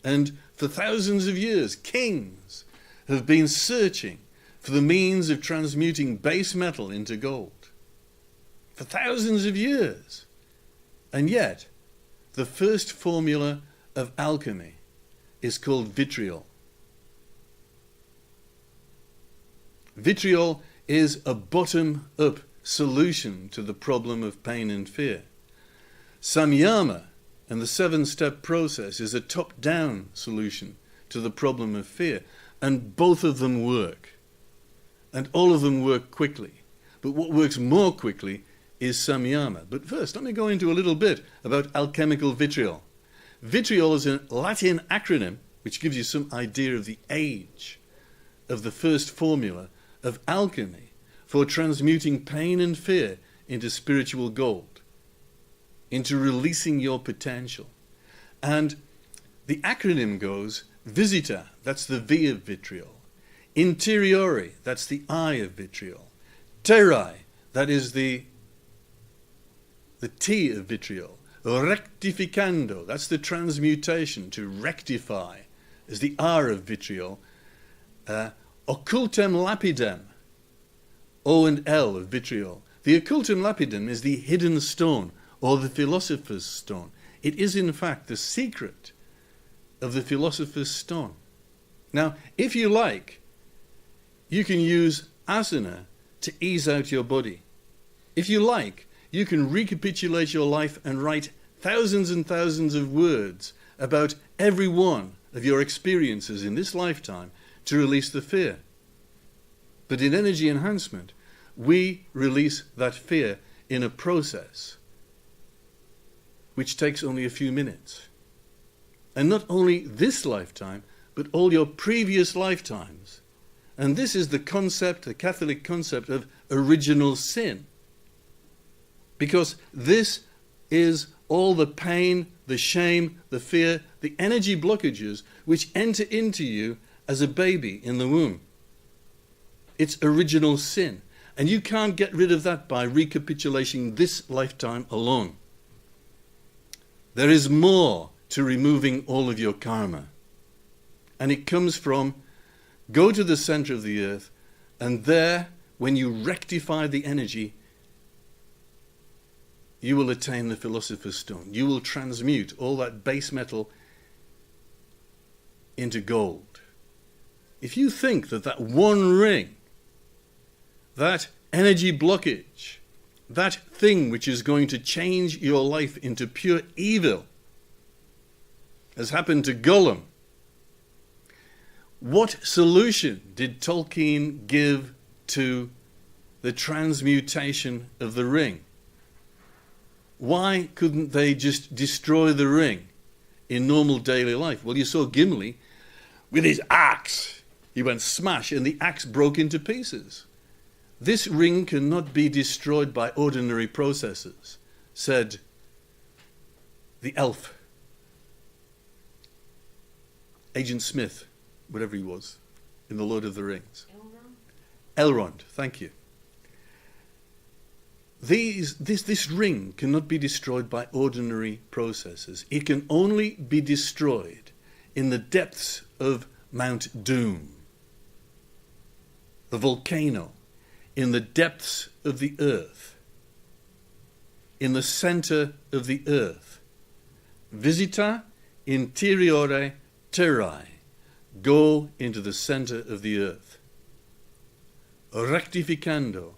And for thousands of years, kings have been searching for the means of transmuting base metal into gold. For thousands of years. And yet, the first formula of alchemy is called vitriol. Vitriol is a bottom-up solution to the problem of pain and fear. Samyama and the 7-step process is a top-down solution to the problem of fear. And both of them work. And all of them work quickly. But what works more quickly is samyama. But first, let me go into a little bit about alchemical vitriol. Vitriol is a Latin acronym which gives you some idea of the age of the first formula of alchemy for transmuting pain and fear into spiritual gold, into releasing your potential. And the acronym goes Visita, that's the V of vitriol. Interiore, that's the I of vitriol. Terrae, that is the T of vitriol. Rectificando, that's the transmutation, to rectify, is the R of vitriol. Occultem lapidem, O and L of vitriol. The occultum lapidem is the hidden stone, or the philosopher's stone. It is in fact the secret of the philosopher's stone. Now, if you like, you can use asana to ease out your body. If you like, you can recapitulate your life and write thousands and thousands of words about every one of your experiences in this lifetime to release the fear. But in energy enhancement, we release that fear in a process which takes only a few minutes. And not only this lifetime, but all your previous lifetimes. And this is the concept, the Catholic concept of original sin. Because this is all the pain, the shame, the fear, the energy blockages which enter into you as a baby in the womb. It's original sin. And you can't get rid of that by recapitulating this lifetime alone. There is more to removing all of your karma. And it comes from, go to the center of the earth, and there, when you rectify the energy, you will attain the philosopher's stone. You will transmute all that base metal into gold. If you think that that one ring, that energy blockage, that thing which is going to change your life into pure evil, has happened to Gollum, what solution did Tolkien give to the transmutation of the ring? Why couldn't they just destroy the ring in normal daily life? Well, you saw Gimli with his axe. He went smash and the axe broke into pieces. This ring cannot be destroyed by ordinary processes, said the elf, Agent Smith, whatever he was, in The Lord of the Rings. Elrond, thank you. This ring cannot be destroyed by ordinary processes. It can only be destroyed in the depths of Mount Doom, the volcano, in the depths of the earth, in the center of the earth. Visita interiore terrae. Go into the center of the earth. Rectificando.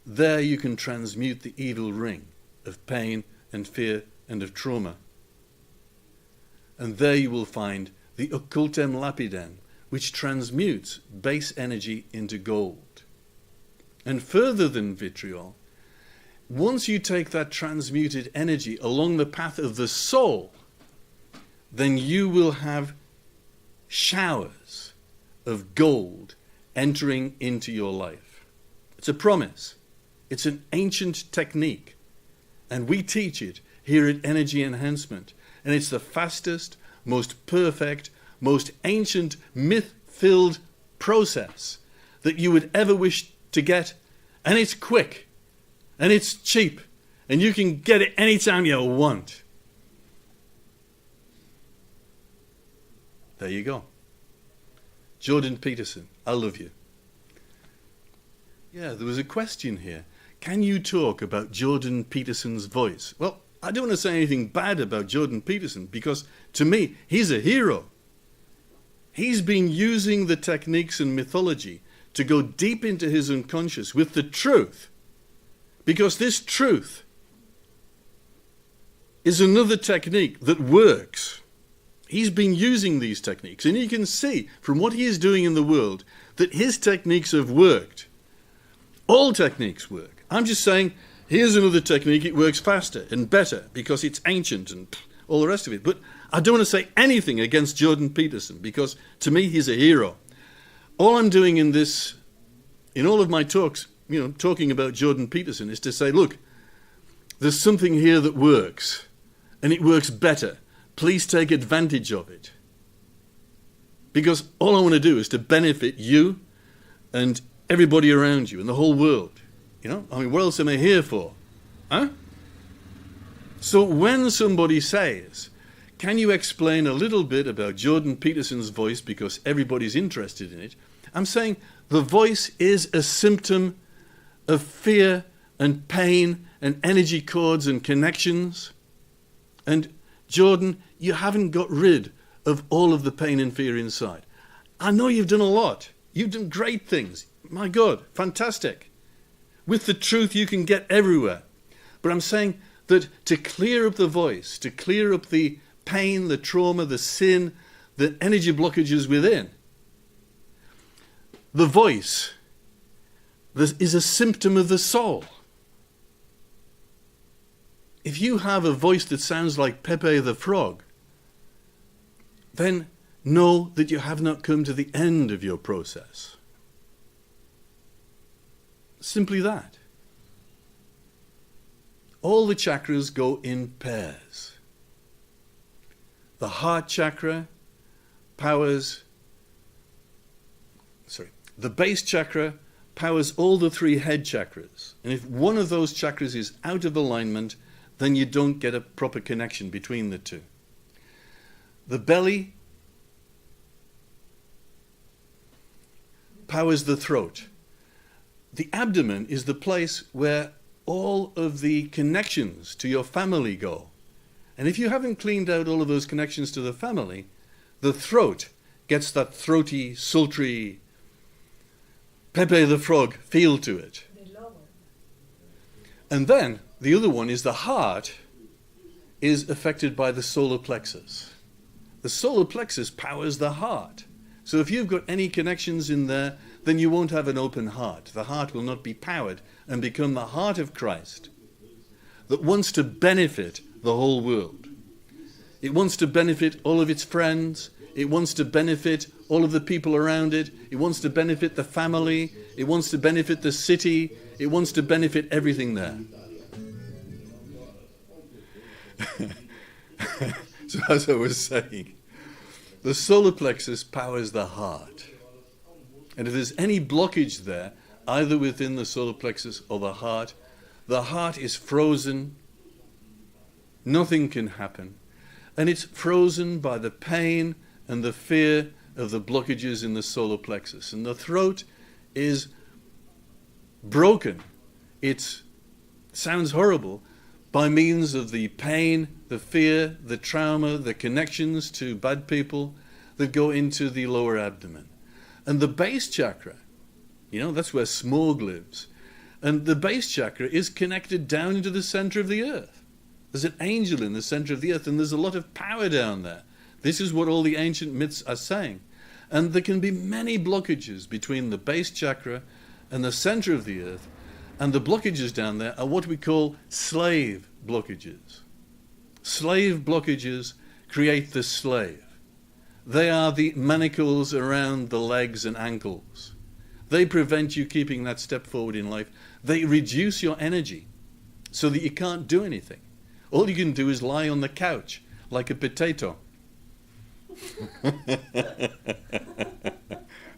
There you can transmute the evil ring of pain and fear and of trauma. And there you will find the occultem lapidem, which transmutes base energy into gold. And further than vitriol, once you take that transmuted energy along the path of the soul, then you will have showers of gold entering into your life. It's a promise. It's an ancient technique. And we teach it here at Energy Enhancement. And it's the fastest, most perfect, most ancient, myth-filled process that you would ever wish to get. And it's quick. And it's cheap. And you can get it anytime you want. There you go. Jordan Peterson, I love you. Yeah, there was a question here. Can you talk about Jordan Peterson's voice? Well, I don't want to say anything bad about Jordan Peterson, because to me, he's a hero. He's been using the techniques and mythology to go deep into his unconscious with the truth. Because this truth is another technique that works. He's been using these techniques, and you can see from what he is doing in the world that his techniques have worked. All techniques work. I'm just saying, here's another technique, it works faster and better because it's ancient and all the rest of it. But I don't want to say anything against Jordan Peterson, because to me he's a hero. All I'm doing in all of my talks, talking about Jordan Peterson, is to say, look, there's something here that works, and it works better. Please take advantage of it. Because all I want to do is to benefit you and everybody around you and the whole world. What else am I here for? Huh? So when somebody says, can you explain a little bit about Jordan Peterson's voice because everybody's interested in it, I'm saying the voice is a symptom of fear and pain and energy cords and connections. And Jordan, you haven't got rid of all of the pain and fear inside. I know you've done a lot. You've done great things. My God, fantastic. With the truth, you can get everywhere. But I'm saying that to clear up the voice, to clear up the pain, the trauma, the sin, the energy blockages within, the voice is a symptom of the soul. If you have a voice that sounds like Pepe the Frog, then know that you have not come to the end of your process. Simply that. All the chakras go in pairs. The heart chakra powers, the base chakra powers all the three head chakras. And if one of those chakras is out of alignment, then you don't get a proper connection between the two. The belly powers the throat. The abdomen is the place where all of the connections to your family go. And if you haven't cleaned out all of those connections to the family, the throat gets that throaty, sultry, Pepe the Frog feel to it. And then the other one is the heart is affected by the solar plexus. The solar plexus powers the heart. So if you've got any connections in there, then you won't have an open heart. The heart will not be powered and become the heart of Christ that wants to benefit the whole world. It wants to benefit all of its friends. It wants to benefit all of the people around it. It wants to benefit the family. It wants to benefit the city. It wants to benefit everything there. So as I was saying, the solar plexus powers the heart. And if there's any blockage there, either within the solar plexus or the heart is frozen. Nothing can happen. And it's frozen by the pain and the fear of the blockages in the solar plexus. And the throat is broken. It sounds horrible, by means of the pain, the fear, the trauma, the connections to bad people that go into the lower abdomen. And the base chakra, that's where Smog lives. And the base chakra is connected down into the center of the earth. There's an angel in the center of the earth, and there's a lot of power down there. This is what all the ancient myths are saying. And there can be many blockages between the base chakra and the center of the earth. And the blockages down there are what we call slave blockages. Slave blockages create the slave. They are the manacles around the legs and ankles. They prevent you keeping that step forward in life. They reduce your energy so that you can't do anything. All you can do is lie on the couch like a potato.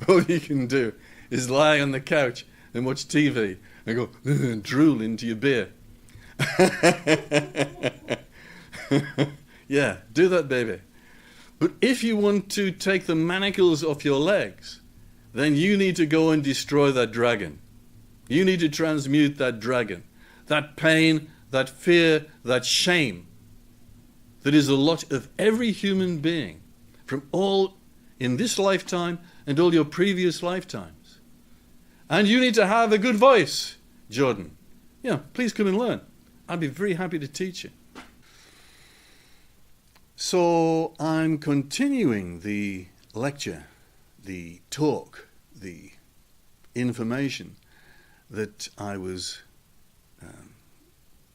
All you can do is lie on the couch and watch TV and go and drool into your beer. Yeah, do that, baby. But if you want to take the manacles off your legs, then you need to go and destroy that dragon. You need to transmute that dragon. That pain, that fear, that shame, that is a lot of every human being from all in this lifetime and all your previous lifetimes. And you need to have a good voice, Jordan. Yeah, please come and learn. I'd be very happy to teach you. So I'm continuing the lecture, the talk, the information that I was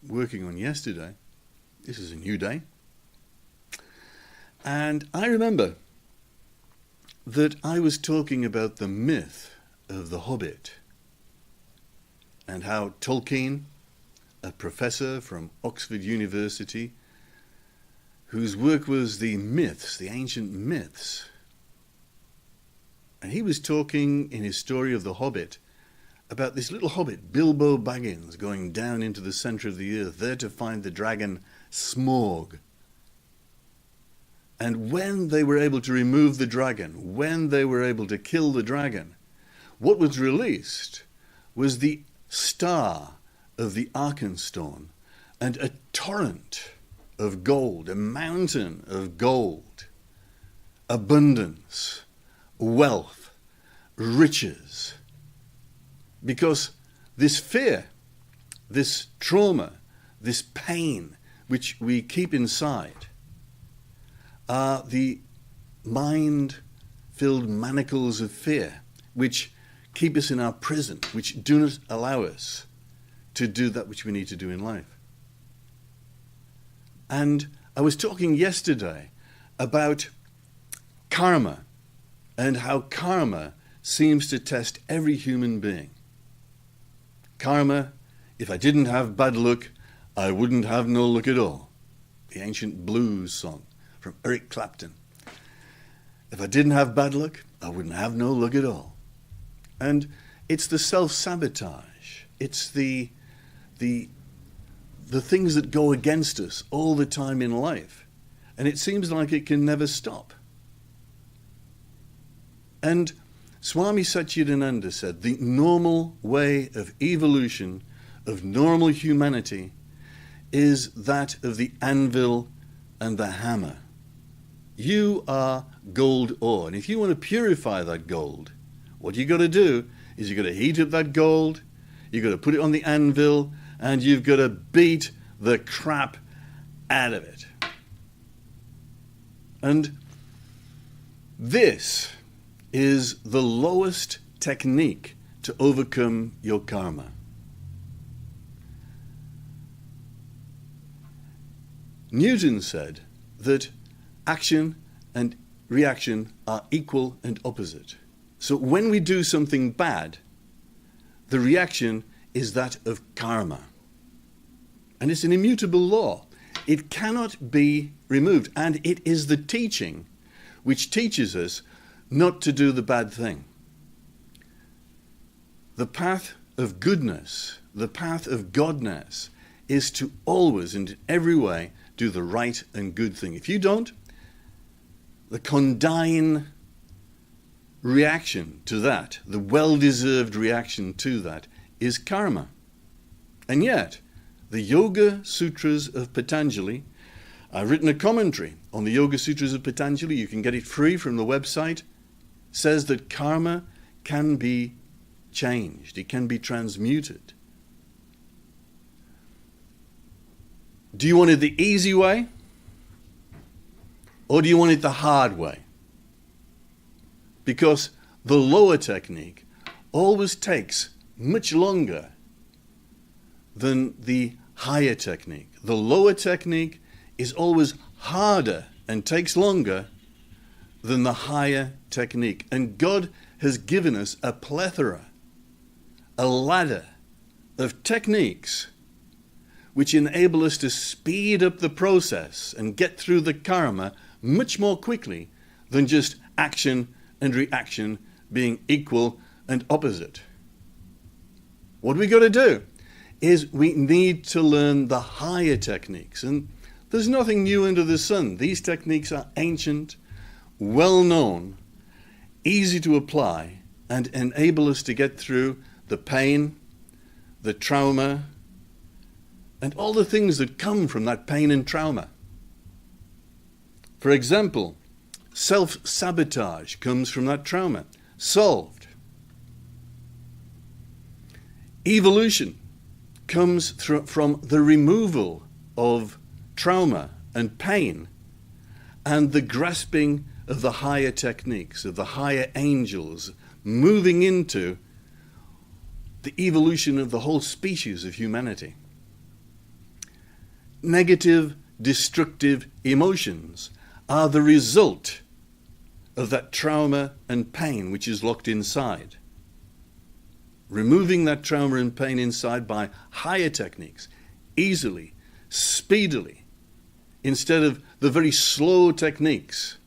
working on yesterday. This is a new day. And I remember that I was talking about the myth of the Hobbit and how Tolkien, a professor from Oxford University, whose work was the myths, the ancient myths, and he was talking in his story of the Hobbit about this little hobbit, Bilbo Baggins, going down into the centre of the earth, there to find the dragon Smaug. And when they were able to remove the dragon, when they were able to kill the dragon, what was released was the star of the Arkenstone and a torrent of gold, a mountain of gold, abundance, wealth, riches. Because this fear, this trauma, this pain which we keep inside are the mind-filled manacles of fear which keep us in our prison, which do not allow us to do that which we need to do in life. And I was talking yesterday about karma and how karma seems to test every human being. Karma, if I didn't have bad luck, I wouldn't have no luck at all. The ancient blues song from Eric Clapton. If I didn't have bad luck, I wouldn't have no luck at all. And it's the self-sabotage. It's the things that go against us all the time in life. And it seems like it can never stop. And Swami Satchidanand said the normal way of evolution, of normal humanity, is that of the anvil and the hammer. You are gold ore. And if you want to purify that gold, what you got to do is you've got to heat up that gold, you've got to put it on the anvil, and you've got to beat the crap out of it. And this is the lowest technique to overcome your karma. Newton said that action and reaction are equal and opposite. So when we do something bad, the reaction is that of karma. And it's an immutable law. It cannot be removed. And it is the teaching which teaches us not to do the bad thing. The path of goodness, the path of godness, is to always and in every way do the right and good thing. If you don't, the condign reaction to that, the well-deserved reaction to that, is karma. And yet, the Yoga Sutras of Patanjali, I've written a commentary on the Yoga Sutras of Patanjali, you can get it free from the website, says that karma can be changed, it can be transmuted. Do you want it the easy way? Or do you want it the hard way? Because the lower technique always takes much longer than the higher technique. The lower technique is always harder and takes longer than the higher technique. And God has given us a plethora, a ladder of techniques which enable us to speed up the process and get through the karma much more quickly than just action and reaction being equal and opposite. What we got to do is we need to learn the higher techniques. And there's nothing new under the sun. These techniques are ancient, well known, easy to apply, and enable us to get through the pain, the trauma, and all the things that come from that pain and trauma. For example, self-sabotage comes from that trauma. Solved. Evolution comes from the removal of trauma and pain and the grasping of the higher techniques, of the higher angels, moving into the evolution of the whole species of humanity. Negative, destructive emotions are the result of that trauma and pain which is locked inside. Removing that trauma and pain inside by higher techniques, easily, speedily, instead of the very slow techniques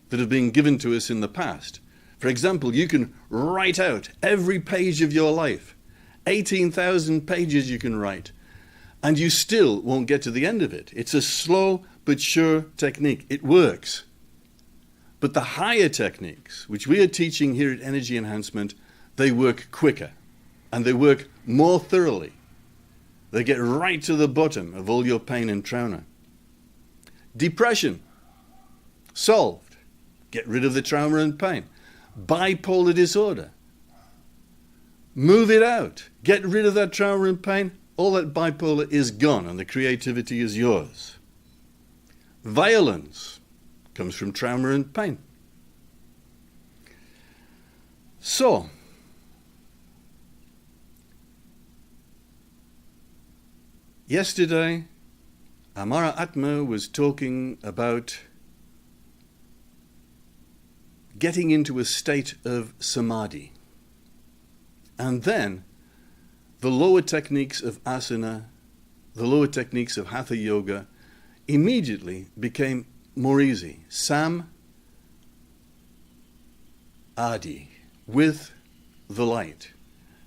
that have been given to us in the past. For example, you can write out every page of your life, 18,000 pages you can write, and you still won't get to the end of it. It's a slow but sure technique. It works. But the higher techniques, which we are teaching here at Energy Enhancement, they work quicker and they work more thoroughly. They get right to the bottom of all your pain and trauma. Depression, solved. Get rid of the trauma and pain. Bipolar disorder, move it out. Get rid of that trauma and pain. All that bipolar is gone and the creativity is yours. Violence comes from trauma and pain. So, yesterday, Amara Atma was talking about getting into a state of samadhi. And then the lower techniques of asana, the lower techniques of hatha yoga immediately became more easy. Sam, Adi, with the light.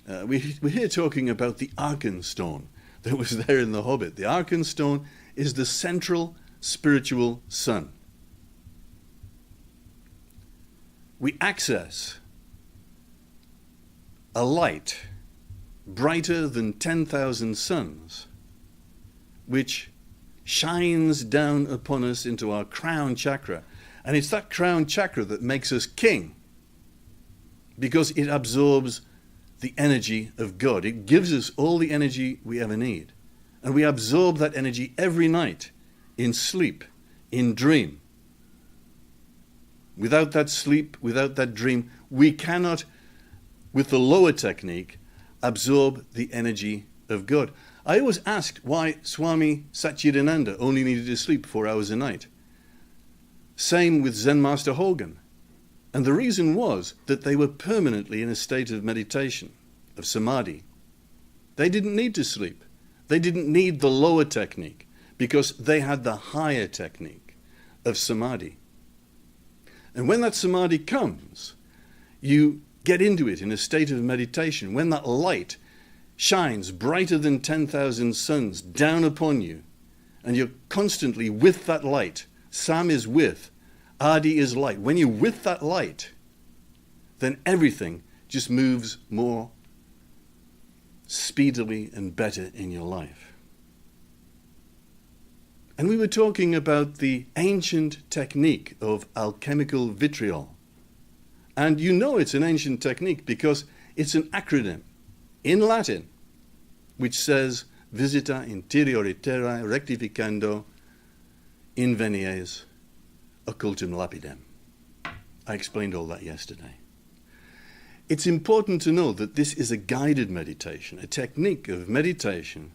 We're here talking about the Arkenstone that was there in The Hobbit. The Arkenstone is the central spiritual sun. We access a light brighter than 10,000 suns, which shines down upon us into our crown chakra. And it's that crown chakra that makes us king, because it absorbs the energy of God. It gives us all the energy we ever need. And we absorb that energy every night, in sleep, in dream. Without that sleep, without that dream, we cannot, with the lower technique, absorb the energy of God. I always asked why Swami Satchidanand only needed to sleep 4 hours a night. Same with Zen Master Hogan. And the reason was that they were permanently in a state of meditation, of samadhi. They didn't need to sleep. They didn't need the lower technique because they had the higher technique of samadhi. And when that samadhi comes, you get into it in a state of meditation. When that light shines brighter than 10,000 suns down upon you, and you're constantly with that light. Sam is with, Adi is light. When you're with that light, then everything just moves more speedily and better in your life. And we were talking about the ancient technique of alchemical vitriol. And you know it's an ancient technique because it's an acronym in Latin, which says visita interiore terrae rectificando invenies occultum lapidem. I explained all that yesterday. It's important to know that this is a guided meditation, a technique of meditation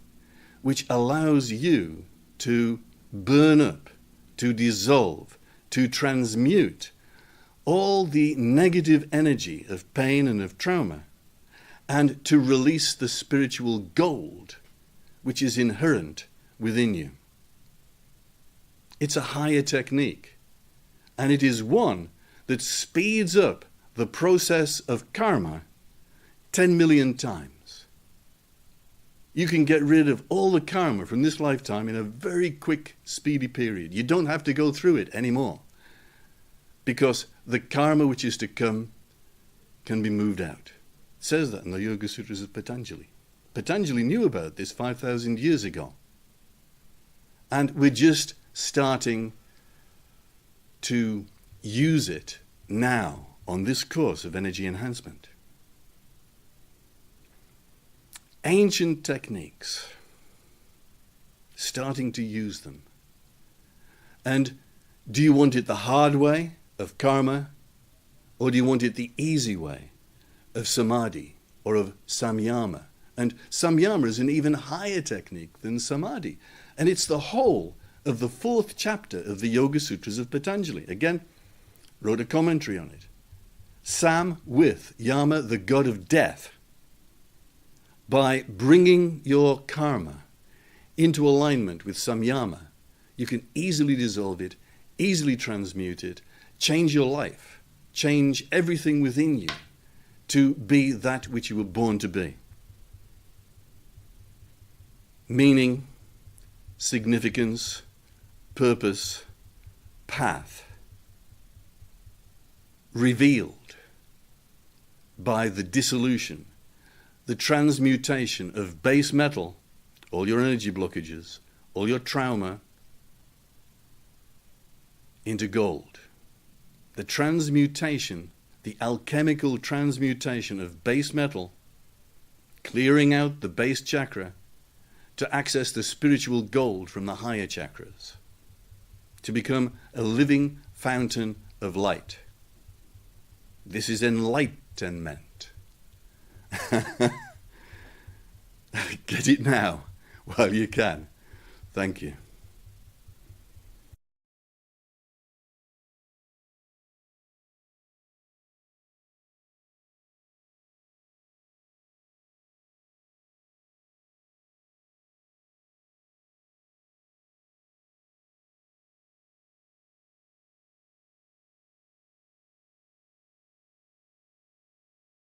which allows you to burn up, to dissolve, to transmute all the negative energy of pain and of trauma, and to release the spiritual gold which is inherent within you. It's a higher technique, and it is one that speeds up the process of karma 10 million times. You can get rid of all the karma from this lifetime in a very quick, speedy period. You don't have to go through it anymore, because the karma which is to come can be moved out. It says that in the Yoga Sutras of Patanjali. Patanjali knew about this 5,000 years ago. And we're just starting to use it now on this course of energy enhancement. Ancient techniques, starting to use them. And do you want it the hard way of karma, or do you want it the easy way of samadhi or of samyama? And samyama is an even higher technique than samadhi. And it's the whole of the 4th chapter of the Yoga Sutras of Patanjali. Again, wrote a commentary on it. Sam with Yama, the god of death. By bringing your karma into alignment with samyama, you can easily dissolve it, easily transmute it, change your life, change everything within you to be that which you were born to be. Meaning, significance, purpose, path, revealed by the dissolution, the transmutation of base metal, all your energy blockages, all your trauma, into gold. The transmutation, the alchemical transmutation of base metal, clearing out the base chakra to access the spiritual gold from the higher chakras, to become a living fountain of light. This is enlightenment. Get it now while you can. Thank you.